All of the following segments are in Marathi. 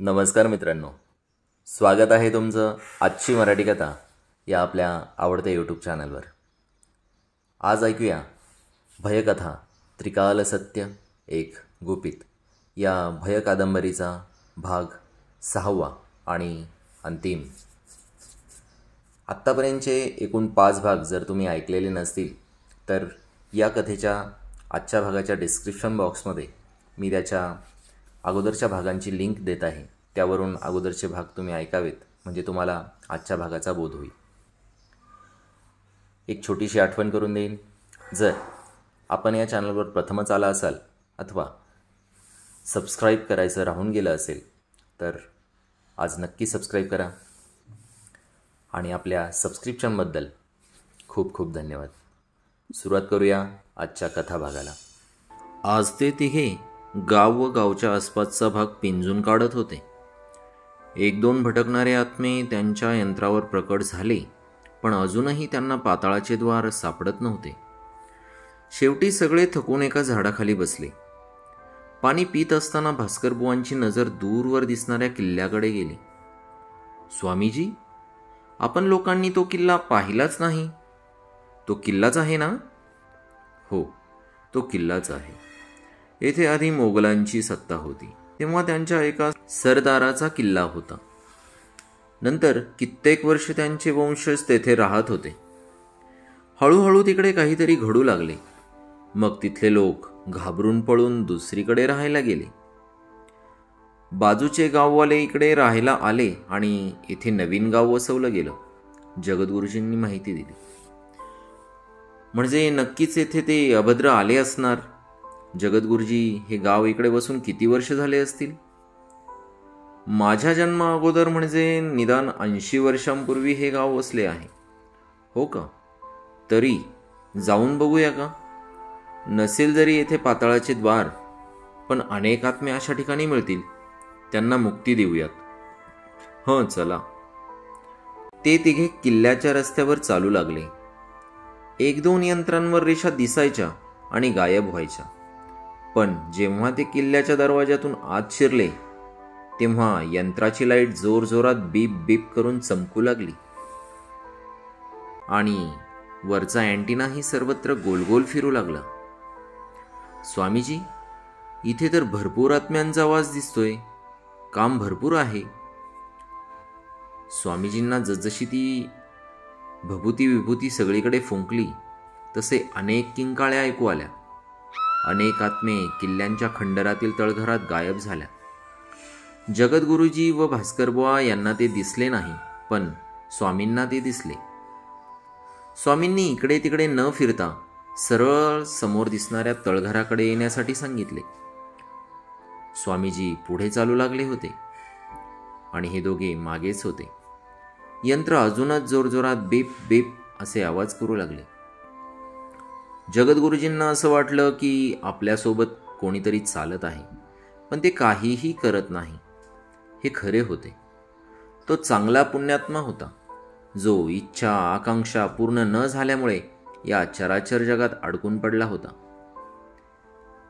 नमस्कार मित्रांनो, स्वागत आहे तुमचं आजची मराठी कथा या आपल्या आवडत्या यूट्यूब चॅनलवर. आज ऐकूया भयकथा त्रिकाल सत्य एक गुपित या भय कादंबरीचा भाग 6वा आणि अंतिम. आत्तापर्यंतचे एकूण 5 भाग जर तुम्ही ऐकलेले नसतील तर या कथेच्या आजच्या भागाच्या डिस्क्रिप्शन बॉक्समध्ये मी त्याच्या अगोदरच्या भागांची लिंक देत आहे. त्यावरून अगोदरचे भाग तुम्ही ऐकावेत, म्हणजे तुम्हाला आजच्या भागाचा बोध होईल. एक छोटीशी आठवण करून देईन, जर आपण या चॅनलवर प्रथमच आला असाल अथवा सबस्क्राईब करायचं राहून गेलं असेल तर आज नक्की सबस्क्राईब करा आणि आपल्या सबस्क्रिप्शनबद्दल खूप खूप धन्यवाद. सुरुवात करूया आजच्या कथा भागाला. आज ते तिघे गाव व गावच्या आसपासचा भाग पिंजून काढत होते. 1-2 भटकणारे आत्मे त्यांच्या यंत्रावर प्रकट झाले, पण अजूनही त्यांना पाताळाचे द्वार सापडत नव्हते. शेवटी सगळे थकून एका झाडाखाली बसले. पाणी पीत असताना भास्करबुवांची नजर दूरवर दिसणाऱ्या किल्ल्याकडे गेली. स्वामीजी, आपण लोकांनी तो किल्ला पाहिलाच नाही. तो किल्लाच आहे ना? हो, तो किल्लाच आहे. येथे आधी मोगलांची सत्ता होती, तेव्हा त्यांच्या एका सरदाराचा किल्ला होता. नंतर कित्येक वर्ष त्यांचे वंशज तेथे राहत होते. हळूहळू तिकडे काहीतरी घडू लागले. मग तिथले लोक घाबरून पळून दुसरीकडे राहायला गेले. बाजूचे गाववाले इकडे राहायला आले आणि इथे नवीन गाव वसवलं गेलं. जगद्गुरुजींनी माहिती दिली. म्हणजे नक्कीच येथे ते अभद्र आले असणार. जगद्गुरुजी, हे गाव इकडे बसून किती वर्ष झाले असतील? माझ्या जन्मा अगोदर, म्हणजे निदान 80 वर्षांपूर्वी हे गाव वसले आहे. हो का? तरी जाऊन बघूया का? नसेल जरी येथे पाताळाचे द्वार, पण अनेक आत्मे अशा ठिकाणी मिळतील, त्यांना मुक्ती देऊयात. हं, चला. ते तिघे किल्ल्याच्या रस्त्यावर चालू लागले. 1-2 यंत्रांवर रेषा दिसायच्या आणि गायब व्हायच्या. पण जेव्हा ते किल्ल्याच्या दरवाजातून आत शिरले तेव्हा यंत्राची लाईट जोरजोरात बीप बीप करून चमकू लागली आणि वरचा अँटिनाही सर्वत्र गोलगोल फिरू लागला. स्वामीजी, इथे तर भरपूर आत्म्यांचा आवाज दिसतोय. काम भरपूर आहे. स्वामीजींना जसजशी ती भभूती विभूती सगळीकडे फुंकली तसे अनेक किंकाळ्या ऐकू आल्या. अनेक आत्मे किल्ल्यांच्या खंडरातील तळघरात गायब झाल्या. जगद्गुरुजी व भास्करबुवा यांना ते दिसले नाही, पण स्वामींना ते दिसले. स्वामींनी इकडे तिकडे न फिरता सरळ समोर दिसणाऱ्या तळघराकडे येण्यासाठी सांगितले. स्वामीजी पुढे चालू लागले होते आणि हे दोघे मागेच होते. यंत्र अजूनच जोरजोरात बीप बीप असे आवाज करू लागले. जगद्गुरुजींना असं वाटलं की आपल्यासोबत कोणीतरी चालत आहे, पण ते काहीही करत नाही. हे खरे होते. तो चांगला पुण्यात्मा होता, जो इच्छा आकांक्षा पूर्ण न झाल्यामुळे या चराचर जगात अडकून पडला होता.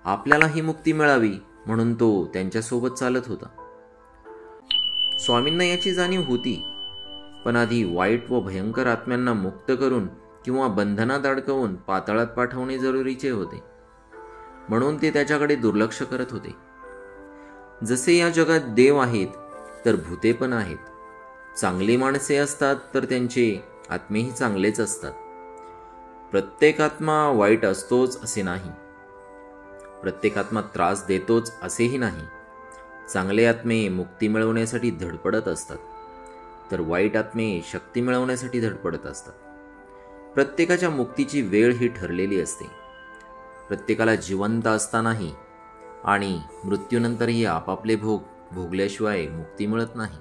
आपल्याला ही मुक्ती मिळावी म्हणून तो त्यांच्यासोबत चालत होता. स्वामींना याची जाणीव होती, पण आधी वाईट व भयंकर आत्म्यांना मुक्त करून किंवा बंधनात अडकवून पाताळात पाठवणे जरुरीचे होते, म्हणून ते त्याच्याकडे दुर्लक्ष करत होते. जसे या जगात देव आहेत तर भूते पण आहेत. चांगली माणसे असतात तर त्यांचे आत्मेही चांगलेच असतात. प्रत्येक आत्मा वाईट असतोच असे नाही. प्रत्येक आत्मा त्रास देतोच असेही नाही. चांगले आत्मे मुक्ती मिळवण्यासाठी धडपडत असतात, तर वाईट आत्मे शक्ती मिळवण्यासाठी धडपडत असतात. प्रत्येकाच्या मुक्तीची वेळ ही ठरलेली असते. प्रत्येकाला जिवंत असतानाही आणि मृत्यूनंतरही आपापले भोग भोगल्याशिवाय मुक्ती मिळत नाही.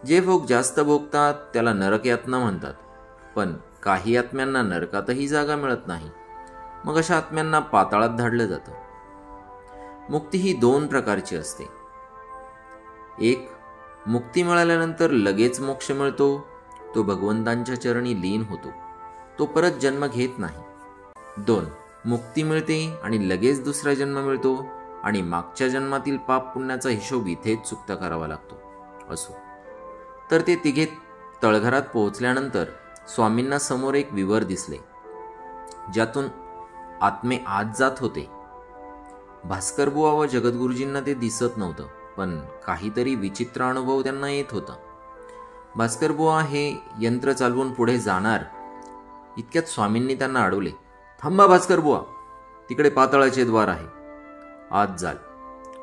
जे भोग जास्त भोगतात त्याला नरक यातना म्हणतात, पण काही आत्म्यांना नरकातही जागा मिळत नाही. मग अशा आत्म्यांना पाताळात धाडलं जातं. मुक्ती ही 2 प्रकारची असते. एक, मुक्ती मिळाल्यानंतर लगेच मोक्ष मिळतो, तो भगवंतांच्या चरणी लीन होतो, तो परत जन्म घेत नाही. 2, मुक्ती मिळते आणि लगेच दुसरा जन्म मिळतो, आणि मागच्या जन्मातील पाप पुण्याचा हिशोब इथेच चुकता करावा लागतो. असो, तर ते तिघे तळघरात पोहोचल्यानंतर स्वामींना समोर एक विवर दिसले, ज्यातून आत्मे आत जात होते. भास्करबुवा व जगद्गुरुजींना ते दिसत नव्हतं, पण काहीतरी विचित्र अनुभव त्यांना येत होता. भास्करबुवा हे यंत्र चालवून पुढे जाणार इतक्यात स्वामींनी त्यांना अडवले. थांबा भास्करबुवा, तिकडे पाताळाचे द्वार आहे, आत जाल.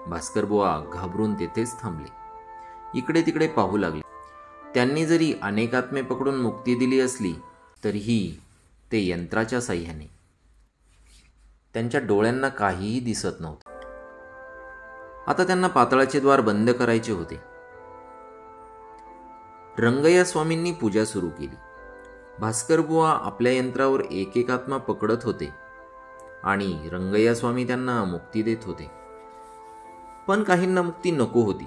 भास्करबुवा घाबरून तेथेच थांबले. इकडे तिकडे पाहू लागले. त्यांनी जरी अनेक आत्मे पकडून मुक्ती दिली असली तरीही ते यंत्राच्या साह्याने. त्यांच्या डोळ्यांना काहीही दिसत नव्हतं. आता त्यांना पाताळाचे द्वार बंद करायचे होते. रंगय्या स्वामींनी पूजा सुरू केली. भास्करबुवा आपल्या यंत्रावर एक एक आत्मा पकडत होते आणि रंगय्या स्वामी त्यांना मुक्ती देत होते. पण काहींना मुक्ती नको होती.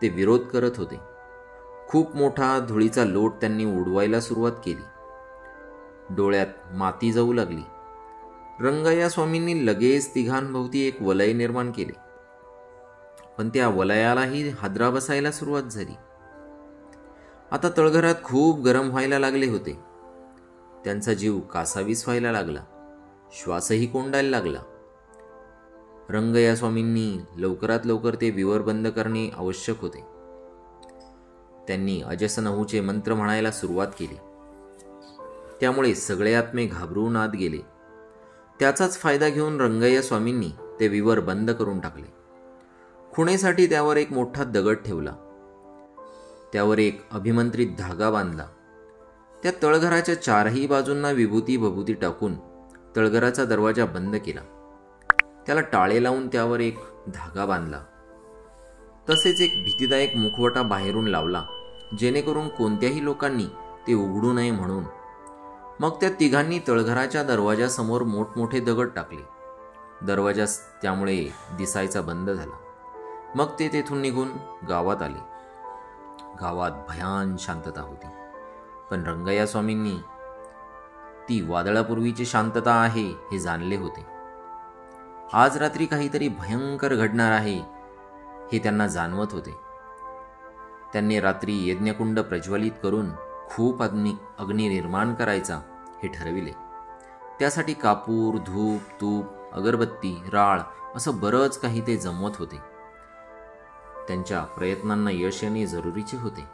ते विरोध करत होते. खूप मोठा धुळीचा लोट त्यांनी उडवायला सुरुवात केली. डोळ्यात माती जाऊ लागली. रंगय्या स्वामींनी लगेच तिघांभोवती एक वलय निर्माण केले, पण त्या वलयालाही हादरा बसायला सुरुवात झाली. आता तळघरात खूप गरम व्हायला लागले होते. त्यांचा जीव कासावीस व्हायला लागला. श्वासही कोंडायला लागला. रंगय्या स्वामींनी लवकरात लवकर ते विवर बंद करणे आवश्यक होते. त्यांनी अजसनहूचे मंत्र म्हणायला सुरुवात केली. त्यामुळे सगळे आत्मे घाबरून आत गेले. त्याचाच फायदा घेऊन रंगय्या स्वामींनी ते विवर बंद करून टाकले. खुणेसाठी त्यावर एक मोठा दगड ठेवला. त्यावर एक अभिमंत्रित धागा बांधला. त्या तळघराच्या चारही बाजूंना विभूती भभूती टाकून तळघराचा दरवाजा बंद केला. त्याला टाळे लावून त्यावर एक धागा बांधला. तसेच एक भीतीदायक मुखवटा बाहेरून लावला, जेणेकरून कोणत्याही लोकांनी ते उघडू नये म्हणून. मग त्या तिघांनी तळघराच्या दरवाजासमोर मोठमोठे दगड टाकले. दरवाजा त्यामुळे दिसायचा बंद झाला. मग ते तेथून निघून गावात आले. गावात भयान शांतता होती. पण रंगय्या स्वामींनी ती वादळापूर्वीची शांतता आहे हे जाणले होते. आज रात्री काहीतरी भयंकर घडणार आहे हे त्यांना जाणवत होते. त्यांनी रात्री यज्ञकुंड प्रज्वलित करून खूप अग्नी निर्माण करायचा हे ठरविले. त्यासाठी कापूर, धूप, तूप, अगरबत्ती, राळ असं बरंच काही ते जमवत होते. त्यांच्या प्रयत्नांना यश येणे जरुरीचे होते.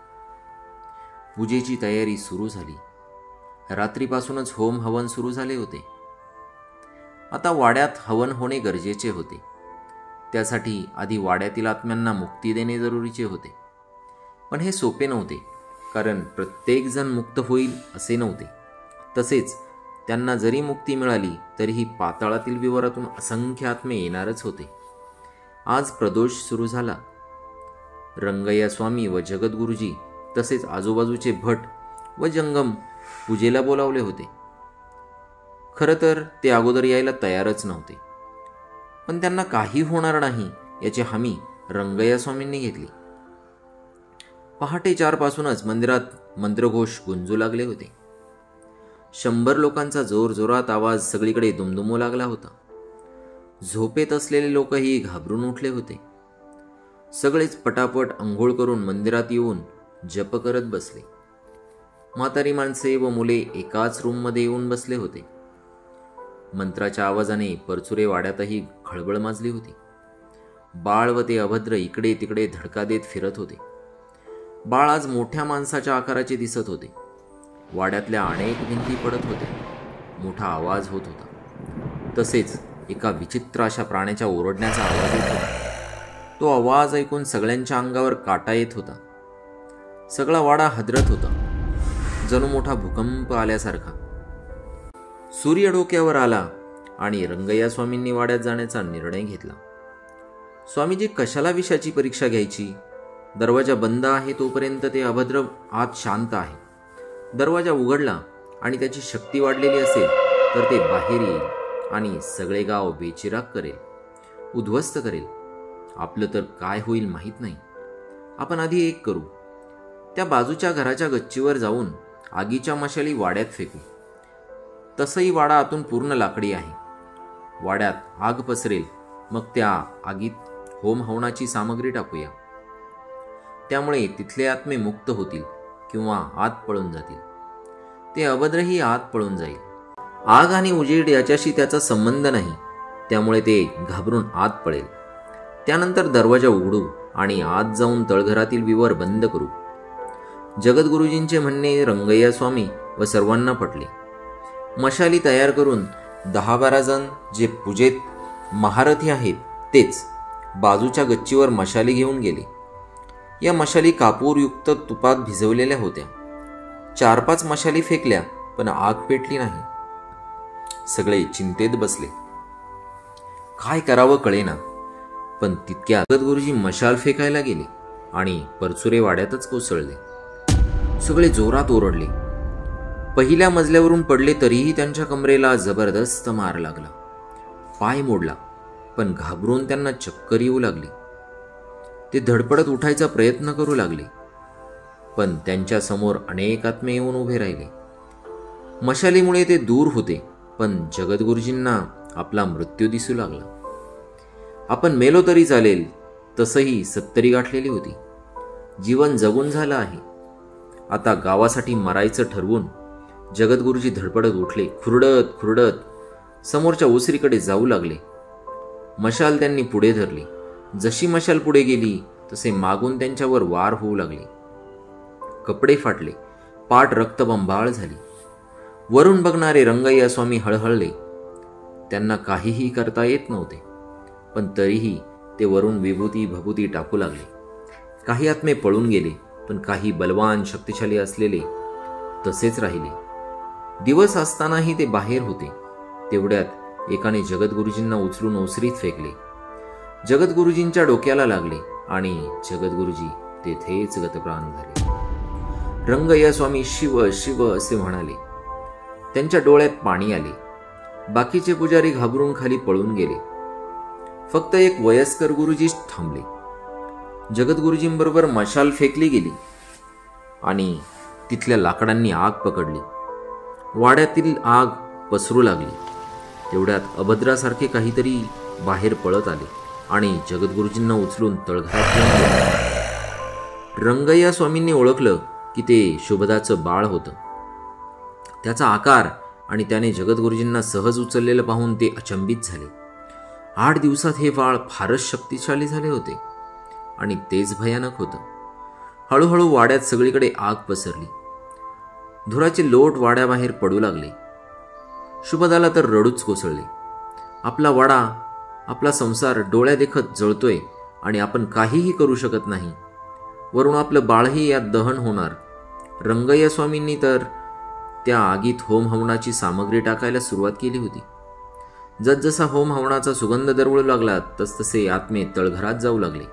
पूजेची तयारी सुरू झाली. रात्रीपासूनच होम हवन सुरू झाले होते. आता वाड्यात हवन होणे गरजेचे होते. त्यासाठी आधी वाड्यातील आत्म्यांना मुक्ती देणे जरुरीचे होते. पण हे सोपे नव्हते, कारण प्रत्येकजण मुक्त होईल असे नव्हते. तसेच त्यांना जरी मुक्ती मिळाली तरीही पाताळातील विवरातून असंख्य आत्मे येणारच होते. आज प्रदोष सुरू झाला. रंगय्या स्वामी व जगद्गुरुजी तसेच आजूबाजूचे भट व जंगम पूजेला बोलावले होते. खरं तर ते अगोदर यायला तयारच नव्हते, पण त्यांना काही होणार नाही याची हमी रंगय्या स्वामींनी घेतली. पहाटे 4 पासूनच मंदिरात मंत्रघोष गुंजू लागले होते. 100 लोकांचा जोरजोरात आवाज सगळीकडे दुमदुमू लागला होता. झोपेत असलेले लोकही घाबरून उठले होते. सगळेच पटापट अंघोळ करून मंदिरात येऊन जप करत बसले. म्हातारी माणसे व मुले एकाच रूममध्ये येऊन बसले होते. मंत्राच्या आवाजाने परचुरे वाड्यातही खळबळ माजली होती. बाळ व ते अभद्र इकडे तिकडे धडका देत फिरत होते. बाळ आज मोठ्या माणसाच्या आकाराचे दिसत होते. वाड्यातल्या अनेक भिंती पडत होत्या. मोठा आवाज होत होता. तसेच एका विचित्र अशा प्राण्याच्या ओरडण्याचा आवाज येत होता. तो आवाज ऐकून सगळ्यांच्या अंगावर काटा येत होता. सगळा वाडा हादरत होता, जणू मोठा भूकंप आल्यासारखा. सूर्य डोक्यावर आला आणि रंगय्या स्वामींनी वाड्यात जाण्याचा निर्णय घेतला. स्वामीजी कशाला विषाची परीक्षा घ्यायची? दरवाजा बंद आहे तोपर्यंत ते अभद्र आत शांत आहे. दरवाजा उघडला आणि त्याची शक्ती वाढलेली असेल तर ते बाहेर येईल आणि सगळे गाव बेचिराग करेल, उद्ध्वस्त करेल. आपलं तर काय होईल माहीत नाही. आपण आधी एक करू, त्या बाजूच्या घराच्या गच्चीवर जाऊन आगीच्या मशाली वाड्यात फेकू. तसंही वाडा आतून पूर्ण लाकडी आहे. वाड्यात आग पसरेल मग त्या आगीत होम हवनाची सामग्री टाकूया. त्यामुळे तिथले आत्मे मुक्त होतील किंवा आत पळून जातील. ते अभद्रही आत पळून जाईल. आग आणि उजेड याच्याशी त्याचा संबंध नाही, त्यामुळे ते घाबरून आत पळेल. त्यानंतर दरवाजा उघडू आणि आत जाऊन तळघरातील विवर बंद करू. जगद्गुरुजींचे म्हणणे रंगय्या स्वामी व सर्वांना पटले. मशाली तयार करून 10-12 जण जे पूजेत महारथी आहेत तेच बाजूच्या गच्चीवर मशाली घेऊन गेले. या मशाली कापूरयुक्त तुपात भिजवलेल्या होत्या. 4-5 मशाली फेकल्या, पण आग पेटली नाही. सगळे चिंतेत बसले. काय करावं कळेना. पण तितक्यात जगद्गुरुजी मशाल फेकायला गेले आणि परचुरे वाड्यातच कोसळले. सगळे जोरात ओरडले. पहिल्या मजल्यावरून पडले तरीही त्यांच्या कमरेला जबरदस्त मार लागला. पाय मोडला, पण घाबरून त्यांना चक्कर येऊ लागली. ते धडपडत उठायचा प्रयत्न करू लागले, पण त्यांच्या समोर अनेक आत्मे येऊन उभे राहिले. मशालीमुळे ते दूर होते, पण जगद्गुरुजींना आपला मृत्यू दिसू लागला. आपण मेलो तरी चालेल, तसंही 70 गाठलेली होती. जीवन जगून झालं आहे. आता गावासाठी मरायचं ठरवून जगद्गुरुजी धडपडत उठले. खुरडत खुरडत समोरच्या ओसरीकडे जाऊ लागले. मशाल त्यांनी पुढे धरली. जशी मशाल पुढे गेली तसे मागून त्यांच्यावर वार होऊ लागले. कपडे फाटले, पाठ रक्तबंबाळ झाली. वरून बघणारे रंगय्या स्वामी हळहळले. त्यांना काहीही करता येत नव्हते, पण तरीही ते वरून विभूती भभूती टाकू लागले. काही आत्मे पळून गेले, पण काही बलवान शक्तिशाली असलेले तसेच राहिले. दिवस असतानाही ते बाहेर होते. तेवढ्यात एकाने जगद्गुरुजींना उचलून ओसरीत फेकले. जगद्गुरुजींच्या डोक्याला लागले आणि जगद्गुरुजी तेथेच गतप्राण झाले. रंगय्या स्वामी शिव शिव असे म्हणाले. त्यांच्या डोळ्यात पाणी आले. बाकीचे पुजारी घाबरून खाली पळून गेले. फक्त एक वयस्कर गुरुजीच थांबले. जगद्गुरुजींबरोबर मशाल फेकली गेली आणि तिथल्या लाकडांनी आग पकडली. वाड्यातील आग पसरू लागली. तेवढ्यात अभद्रासारखे काहीतरी बाहेर पळत आले आणि जगद्गुरुजींना उचलून तळघरात घेऊन गेले. रंगय्या स्वामींनी ओळखलं की ते शुभदाचं बाळ होतं. त्याचा आकार आणि त्याने जगद्गुरुजींना सहज उचललेलं पाहून ते अचंबित झाले. 8 दिवसात हे बाळ फारच शक्तिशाली झाले होते आणि तेच भयानक होतं. हळूहळू वाड्यात सगळीकडे आग पसरली. धुराचे लोट वाड्याबाहेर पडू लागले. शुभदाला तर रडूच कोसळले. आपला वाडा, आपला संसार डोळ्यादेखत जळतोय आणि आपण काहीही करू शकत नाही. वरून आपलं बाळही यात दहन होणार. रंगय्या स्वामींनी तर त्या आगीत होम हवनाची सामग्री टाकायला सुरुवात केली होती. जसजसा होम हवनाचा सुगंध दरवळू लागला तसतसे आत्मे तळघरात जाऊ लागले.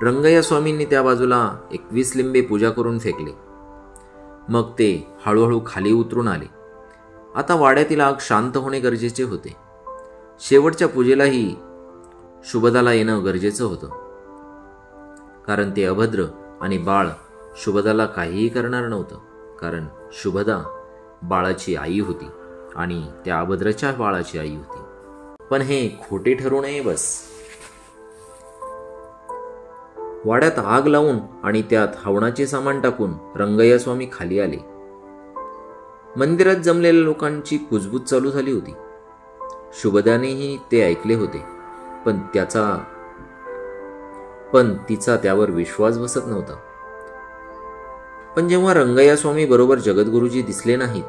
रंगय्या स्वामींनी त्या बाजूला 21 लिंबे पूजा करून फेकले. मग ते हळूहळू खाली उतरून आले. आता वाड्यातील आग शांत होणे गरजेचे होते. शेवटच्या पूजेलाही शुभदाला येणं गरजेचं होतं, कारण ते अभद्र आणि बाळ शुभदाला काहीही करणार नव्हतं. कारण शुभदा बाळाची आई होती आणि त्या अभद्रच्या बाळाची आई होती. पण हे खोटे ठरू नये बस. वाड्यात आग लावून आणि त्यात हवनाचे सामान टाकून रंगय्या स्वामी खाली आले. मंदिरात जमलेल्या लोकांची कुजबूज चालू झाली होती. शुभदानेही ते ऐकले होते, पण तिचा त्यावर विश्वास बसत नव्हता. पण जेव्हा रंगय्या स्वामी बरोबर जगद्गुरुजी दिसले नाहीत,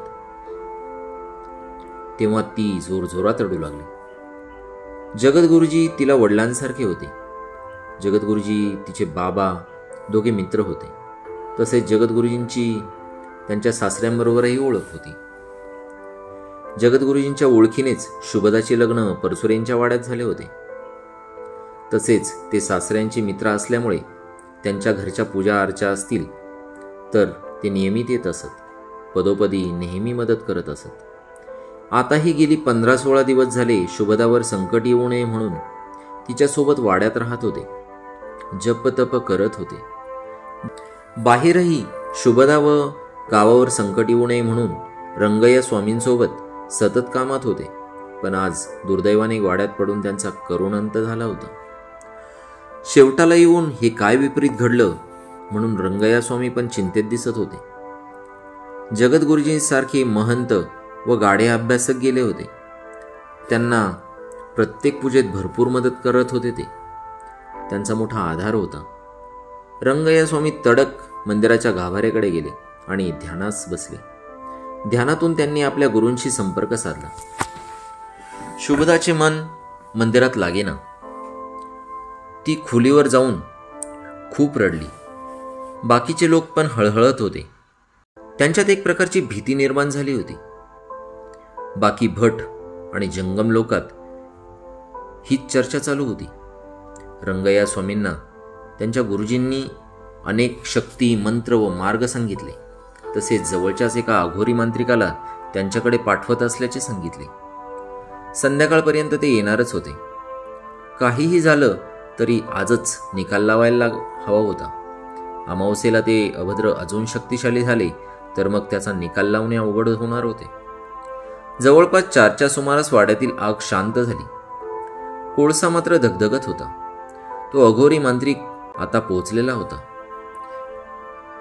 तेव्हा ती जोरजोरात रडू लागली. जगद्गुरुजी तिला वडिलांसारखे होते. जगद्गुरुजी तिचे बाबा, दोघे मित्र होते. तसेच जगद्गुरुजींची त्यांच्या सासऱ्यांबरोबरही ओळख होती. जगद्गुरुजींच्या ओळखीनेच शुभदाचे लग्न परसुरेंच्या वाड्यात झाले होते. तसेच ते सासऱ्यांचे मित्र असल्यामुळे त्यांच्या घरच्या पूजा अर्चा असतील तर ते नियमित येत असत. पदोपदी नेहमी मदत करत असत. आताही गेली 15-16 दिवस झाले शुभदावर संकट येऊ नये म्हणून तिच्यासोबत वाड्यात राहत होते. जप-तप करत होते. बाहेरही शुभदा व गावावर संकट येऊ नये म्हणून रंगय्या स्वामींसोबत सतत कामात होते. पण आज दुर्दैवाने वाड्यात पडून त्यांचा करुण अंत झाला होता. शेवटाला येऊन हे काय विपरीत घडलं म्हणून रंगय्या स्वामी पण चिंतेत दिसत होते. जगद्गुरुजींसारखे महंत व गाढे अभ्यासक गेले होते. त्यांना प्रत्येक पूजेत भरपूर मदत करत होते. ते त्यांचा मोठा आधार होता. रंगय्या स्वामी तडक मंदिराच्या गाभाऱ्याकडे गेले आणि ध्यानास बसले. ध्यानातून त्यांनी आपल्या गुरूंशी संपर्क साधला. शुभदाचे मन मंदिरात लागेना. ती खोलीवर जाऊन खूप रडली. बाकीचे लोक पण हळहळत होते. त्यांच्यात एक प्रकारची भीती निर्माण झाली होती. बाकी भट आणि जंगम लोकात हीच चर्चा चालू होती. रंगय्या स्वामींना त्यांच्या गुरुजींनी अनेक शक्ती, मंत्र व मार्ग सांगितले. तसेच जवळच्याच एका अघोरी मांत्रिकाला त्यांच्याकडे पाठवत असल्याचे सांगितले. संध्याकाळपर्यंत ते येणारच होते. काहीही झालं तरी आजच निकाल लावायला हवा होता. अमावस्येला ते अभद्र अजून शक्तिशाली झाले तर मग त्याचा निकाल लावणे अवघड होणार होते. जवळपास 4च्या सुमारास वाड्यातील आग शांत झाली. कोळसा मात्र धगधगत होता. तो अघोरी मांत्रिक आता पोहोचलेला होता.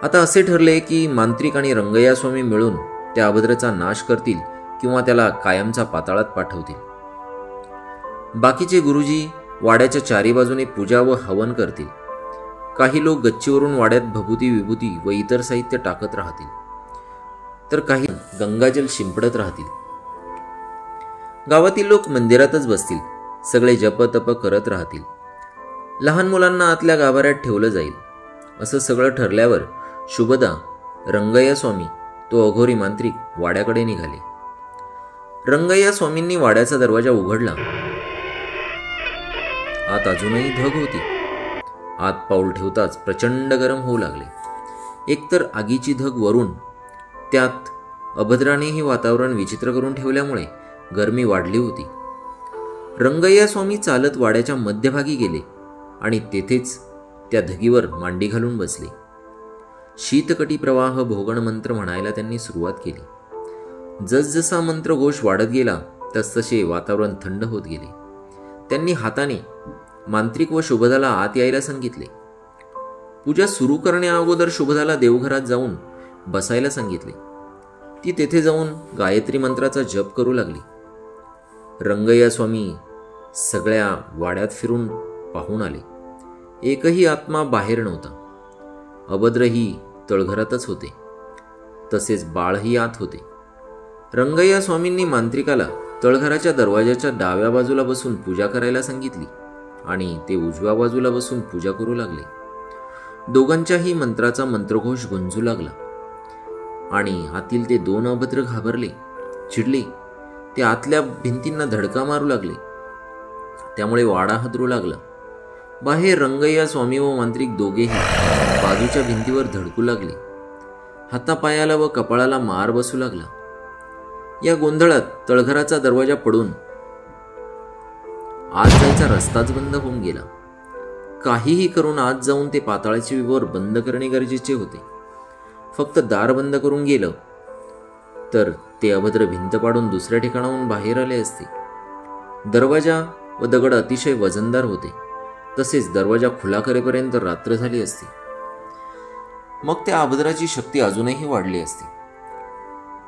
आता असे ठरले की मांत्रिक आणि रंगय्या स्वामी मिळून त्या अभद्रचा नाश करतील किंवा त्याला कायमचा पाताळात पाठवतील. बाकीचे गुरुजी वाड्याच्या चारी बाजूने पूजा व हवन करतील. काही लोक गच्चीवरून वाड्यात भभूती, विभूती व इतर साहित्य टाकत राहतील, तर काही गंगाजल शिंपडत राहतील. गावातील लोक मंदिरातच बसतील. सगळे जप तप करत राहतील. लहान मुलांना आतल्या गाभाऱ्यात ठेवलं जाईल. असं सगळं ठरल्यावर शुभदा, रंगय्या स्वामी, तो अघोरी मांत्रिक वाड्याकडे निघाले. रंगय्या स्वामींनी वाड्याचा दरवाजा उघडला. आत अजूनही धग होती. आत पाऊल ठेवताच प्रचंड गरम होऊ लागले. एकतर आगीची धग वरून, त्यात अभद्रानेही वातावरण विचित्र करून ठेवल्यामुळे गरमी वाढली होती. रंगय्या स्वामी चालत वाड्याच्या मध्यभागी गेले आणि तेथेच त्या धगीवर मांडी घालून बसले. शीतकटी प्रवाह भोगण मंत्र म्हणायला त्यांनी सुरुवात केली. जसजसा मंत्रघोष वाढत गेला तसतसे वातावरण थंड होत गेले. त्यांनी हाताने मांत्रिक व शुभदाला आत यायला सांगितले. पूजा सुरू करण्याअगोदर शुभदाला देवघरात जाऊन बसायला सांगितले. ती तेथे जाऊन गायत्री मंत्राचा जप करू लागली. रंगय्या स्वामी सगळ्या वाड्यात फिरून पाहून आले. एकही आत्मा बाहेर नव्हता. अभद्रही तळघरातच होते. तसेच बाळही आत होते. रंगय्या स्वामींनी मांत्रिकाला तळघराच्या दरवाजाच्या डाव्या बाजूला बसून पूजा करायला सांगितली आणि ते उजव्या बाजूला बसून पूजा करू लागले. दोघांच्याही मंत्राचा मंत्रघोष गुंजू लागला आणि आतील ते 2 अभद्र घाबरले, चिडले. ते आतल्या भिंतींना धडका मारू लागले. त्यामुळे वाडा हादरू लागला. बाहेर रंगय्या स्वामी व मांत्रिक दोघेही बाजूच्या भिंतीवर धडकू लागले. हातापायाला व कपाळाला मार बसू लागला. या गोंधळात तळघराचा दरवाजा पडून आत जायचा रस्ताच बंद होऊन गेला. काहीही करून आत जाऊन ते पाताळाचे विवर बंद करणे गरजेचे होते. फक्त दार बंद करून गेलं तर ते अभद्र भिंत पाडून दुसऱ्या ठिकाणाहून बाहेर आले असते. दरवाजा व दगड अतिशय वजनदार होते. तसेच दरवाजा खुला करेपर्यंत रात्र झाली असती. मग त्या अभद्राची शक्ती अजूनही वाढली असती.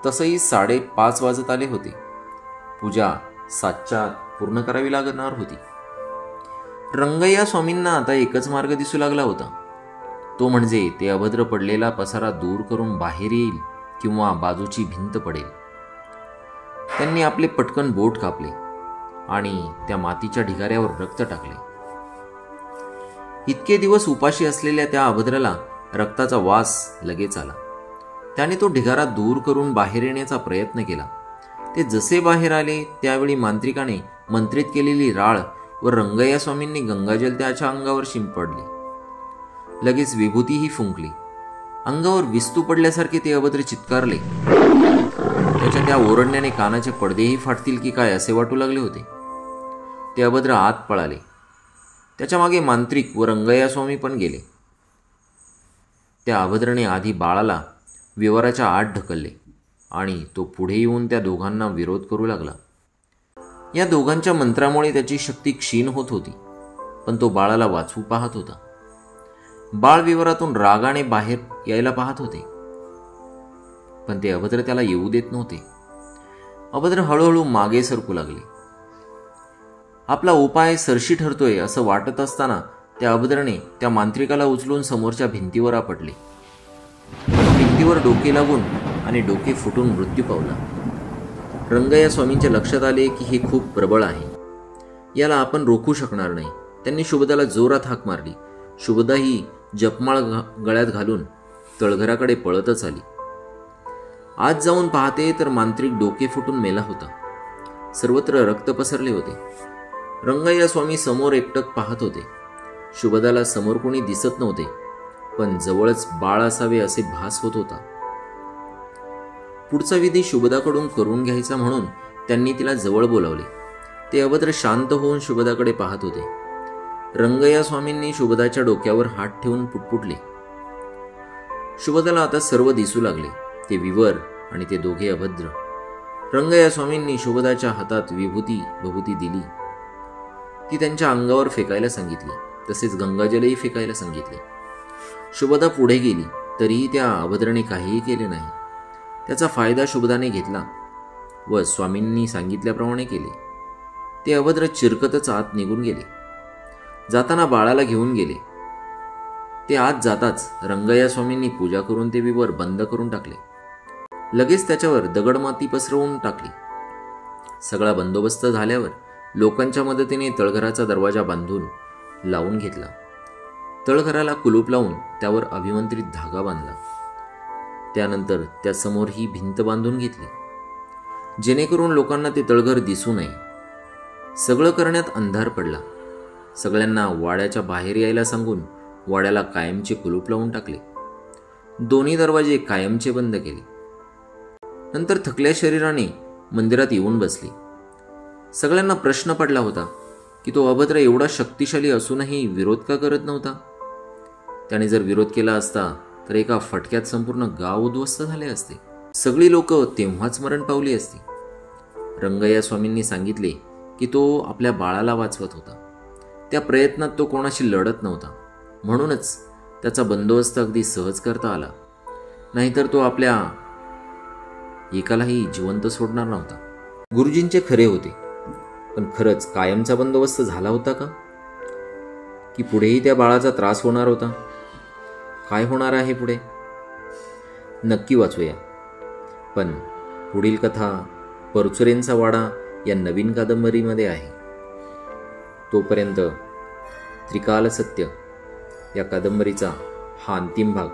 तसंही 5:30 वाजत आले होते. पूजा 7च्या आत पूर्ण करावी लागणार होती. रंगय्या स्वामींना आता एकच मार्ग दिसू लागला होता. तो म्हणजे ते अभद्र पडलेला पसारा दूर करून बाहेर येईल किंवा बाजूची भिंत पडेल. त्यांनी आपले पटकन बोट कापले आणि त्या मातीच्या ढिगाऱ्यावर रक्त टाकले. इतके दिवस उपाशी असलेल्या त्या अभद्राला रक्ताचा वास लगेच आला. त्याने तो ढिगारा दूर करून बाहेर येण्याचा प्रयत्न केला. ते जसे बाहेर आले त्यावेळी मांत्रिकाने मंत्रित केलेली राळ व रंगय्या स्वामींनी गंगाजल त्याच्या अंगावर शिंपडले. लगेच विभूतीही फुंकली. अंगावर विस्तू पडल्यासारखे ते अभद्र चित्कारले. त्याच्या त्या ओरडण्याने कानाचे पडदेही फाटतील की काय असे वाटू लागले होते. ते अभद्र आत पळाले. त्याच्या मागे मांत्रिक व रंगय्या स्वामी पण गेले. त्या अभद्रने आधी बाळाला विवराच्या आत ढकलले आणि तो पुढे येऊन त्या दोघांना विरोध करू लागला. या दोघांच्या मंत्रामुळे त्याची शक्ती क्षीण होत होती, पण तो बाळाला वाचवू पाहत होता. बाळ विवरातून रागाने बाहेर यायला पाहत होते, पण ते अभद्र त्याला येऊ देत नव्हते. अभद्र हळूहळू मागे सरकू लागले. आपला उपाय सरशी ठरतोय असं वाटत असताना त्या अभद्रने त्या मांत्रिकाला उचलून समोरच्या भिंतीवर आपटले. भिंतीवर डोके लागून आणि डोके फुटून मृत्यू पावला. रंगय्या स्वामींच्या लक्षात आले की हे खूप प्रबळ आहे, याला आपण रोखू शकणार नाही. त्यांनी शुभदाला जोरात हाक मारली. शुभदा ही जपमाळ गळ्यात घालून तळघराकडे पळतच आली. आज जाऊन पाहते तर मांत्रिक डोके फुटून मेला होता. सर्वत्र रक्त पसरले होते. रंगय्या स्वामी समोर एकटक पाहत होते. शुभदाला समोर कोणी दिसत नव्हते, पण जवळच बाळ असावे असे भास होत होता. पुढचा विधी शुभदाकडून करून घ्यायचा म्हणून त्यांनी तिला जवळ बोलावले. ते अभद्र शांत होऊन शुभदाकडे पाहत होते. रंगय्या स्वामींनी शुभदाच्या डोक्यावर हात ठेवून पुटपुटले. शुभदाला आता सर्व दिसू लागले, ते विवर आणि ते दोघे अभद्र. रंगय्या स्वामींनी शुभदाच्या हातात विभूती दिली. ती त्यांच्या अंगावर फेकायला सांगितली. तसेच गंगाजलही फेकायला सांगितले. शुभदा पुढे गेली तरीही त्या अभद्राने काहीही केले नाही. त्याचा फायदा शुभदाने घेतला व स्वामींनी सांगितल्याप्रमाणे केले. ते अभद्र चिरकतच आत निघून गेले. जाताना बाळाला घेऊन गेले. ते आत जाताच रंगय्या स्वामींनी पूजा करून ते विवर बंद करून टाकले. लगेच त्याच्यावर दगडमाती पसरवून टाकली. सगळा बंदोबस्त झाल्यावर लोकांच्या मदतीने तळघराचा दरवाजा बांधून लावून घेतला. तळघराला कुलूप लावून त्यावर अभिमंत्रित धागा बांधला. त्यानंतर त्यासमोर ही भिंत बांधून घेतली, जेणेकरून लोकांना ते तळघर दिसू नये. सगळं करण्यात अंधार पडला. सगळ्यांना वाड्याच्या बाहेर यायला सांगून वाड्याला कायमचे कुलूप लावून टाकले. दोन्ही दरवाजे कायमचे बंद केले. नंतर थकल्या शरीराने मंदिरात येऊन बसले. सगळ्यांना प्रश्न पडला होता की तो अभद्र एवढा शक्तिशाली असूनही विरोध का करत नव्हता. त्याने जर विरोध केला असता तर एका फटक्यात संपूर्ण गाव उद्ध्वस्त झाले असते. सगळी लोक तेव्हाच मरण पावली असती. रंगय्या स्वामींनी सांगितले की तो आपल्या बाळाला वाचवत होता. त्या प्रयत्नात तो कोणाशी लढत नव्हता, म्हणूनच त्याचा बंदोबस्त अगदी सहज करता आला. नाहीतर तो आपल्या एकालाही जिवंत सोडणार नव्हता. गुरुजींचे खरे होते, पण खरंच कायमचा बंदोबस्त झाला होता का? की पुढेही त्या बाळाचा त्रास होणार होता? काय होणार आहे पुढे? नक्की वाचूया. पण पुढील कथा परचुरेंचा वाडा या नवीन कादंबरीमध्ये आहे. तोपर्यंत त्रिकाल सत्य या कादंबरीचा हा अंतिम भाग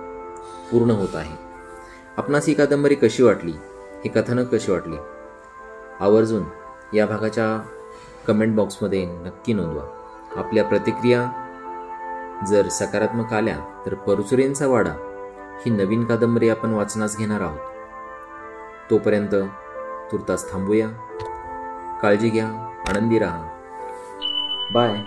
पूर्ण होत आहे. आपणास ही कादंबरी कशी वाटली, हे कथानक कशी वाटली, आवर्जून या भागाच्या कमेंट बॉक्समध्ये नक्की नोंदवा. आपल्या प्रतिक्रिया जर सकारात्मक आल्या तर परचुरेंचा वाडा ही नवीन कादंबरी आपण वाचनास घेणार आहोत. तोपर्यंत तुर्तास थांबूया. काळजी घ्या, आनंदी राहा. बाय.